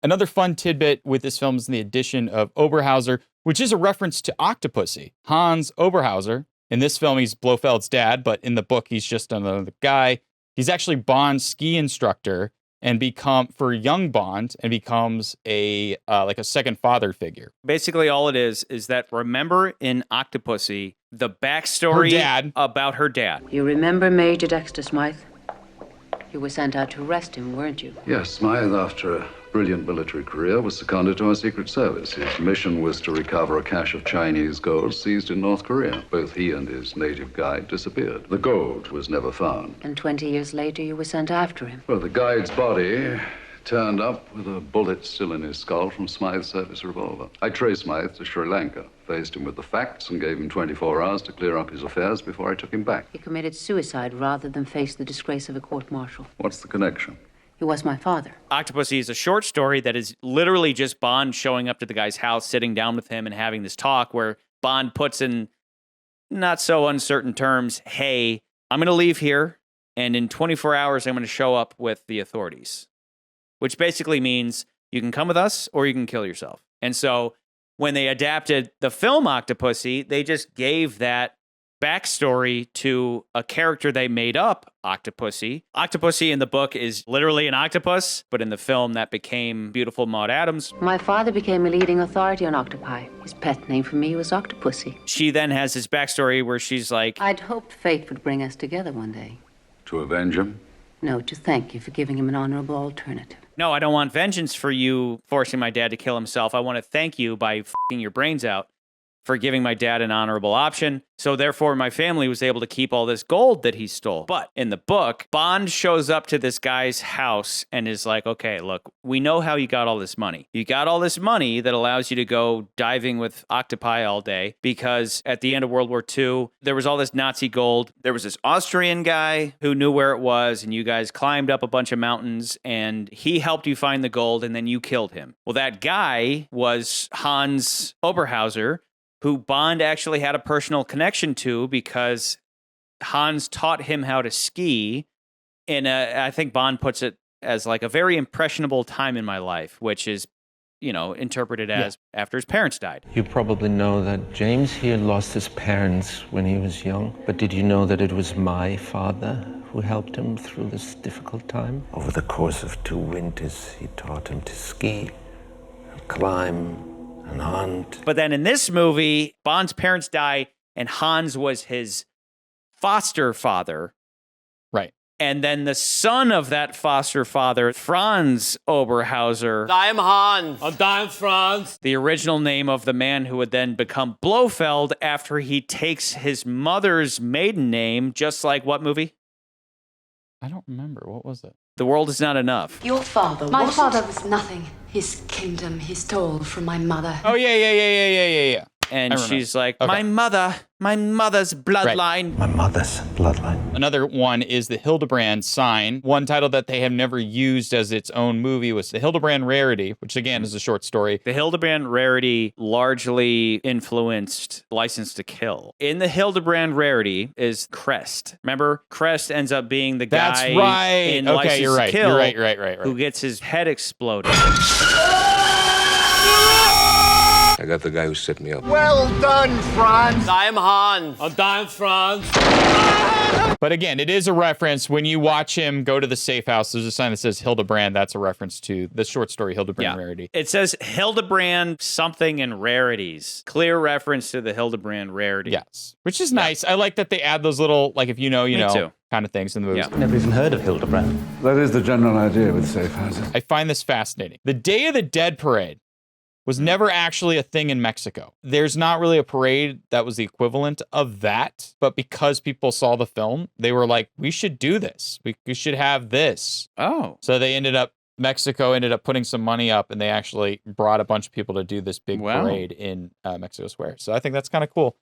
Another fun tidbit with this film is the addition of Oberhauser, which is a reference to Octopussy. Hans Oberhauser. In this film, he's Blofeld's dad, but in the book, he's just another guy. He's actually Bond's ski instructor and for young Bond and becomes a like a second father figure. Basically, all it is that remember in Octopussy, the backstory about her dad. You remember Major Dexter Smythe? You were sent out to arrest him, weren't you? Yes, Smythe, after a brilliant military career, was seconded to our Secret Service. His mission was to recover a cache of Chinese gold seized in North Korea. Both he and his native guide disappeared. The gold was never found. And 20 years later, you were sent after him. Well, the guide's body turned up with a bullet still in his skull from Smythe's service revolver. I traced Smythe to Sri Lanka, faced him with the facts, and gave him 24 hours to clear up his affairs before I took him back. He committed suicide rather than face the disgrace of a court-martial. What's the connection? He was my father. Octopussy is a short story that is literally just Bond showing up to the guy's house, sitting down with him and having this talk where Bond puts in not so uncertain terms, hey, I'm going to leave here, and in 24 hours, I'm going to show up with the authorities. Which basically means you can come with us or you can kill yourself. And so when they adapted the film Octopussy, they just gave that backstory to a character they made up, Octopussy. Octopussy in the book is literally an octopus, but in the film that became Beautiful Maud Adams. My father became a leading authority on octopi. His pet name for me was Octopussy. She then has this backstory where she's like, I'd hoped fate would bring us together one day. To avenge him? No, to thank you for giving him an honorable alternative. no, I don't want vengeance for you forcing my dad to kill himself. I want to thank you by f***ing your brains out for giving my dad an honorable option. So therefore, my family was able to keep all this gold that he stole. But in the book, Bond shows up to this guy's house and is like, okay, look, we know how you got all this money. You got all this money that allows you to go diving with octopi all day because at the end of World War II, there was all this Nazi gold. There was this Austrian guy who knew where it was, and you guys climbed up a bunch of mountains, and he helped you find the gold, and then you killed him. Well, that guy was Hans Oberhauser, who Bond actually had a personal connection to because Hans taught him how to ski in I think Bond puts it as like a very impressionable time in my life, which is, you know, interpreted as after his parents died. You probably know that James here lost his parents when he was young, but did you know that it was my father who helped him through this difficult time? Over the course of 2 winters, he taught him to ski, and climb, and hunt. But then in this movie, Bond's parents die, and Hans was his foster father. Right. And then the son of that foster father, Franz Oberhauser. I'm Hans. And I'm Franz. The original name of the man who would then become Blofeld after he takes his mother's maiden name, just like what movie? I don't remember. What was it? The World Is Not Enough. Your father, my father was nothing. His kingdom he stole from my mother. Oh, yeah. And she's like, okay. my mother's bloodline. Right. My mother's bloodline. Another one is the Hildebrand sign. One title that they have never used as its own movie was the Hildebrand Rarity, which again is a short story. The Hildebrand Rarity largely influenced License to Kill. In the Hildebrand Rarity is Crest. Remember, Crest ends up being the guy in License to Kill You're right. who gets his head exploded. I got the guy who set me up. Well done, Franz. I'm Hans. And I'm Franz. But again, it is a reference. When you watch him go to the safe house, there's a sign that says Hildebrand. That's a reference to the short story Hildebrand Rarity. It says Hildebrand something and rarities. Clear reference to the Hildebrand Rarity. Yes, which is nice. I like that they add those little, like, if you know, you know, too. kind of things in the movies. Yeah. Never even heard of Hildebrand. That is the general idea with safe houses. I find this fascinating. The Day of the Dead parade was never actually a thing in Mexico. There's not really a parade that was the equivalent of that, but because people saw the film, they were like, we should do this. We should have this. Oh. So Mexico ended up putting some money up, and they actually brought a bunch of people to do this big parade in Mexico Square. So I think that's kind of cool.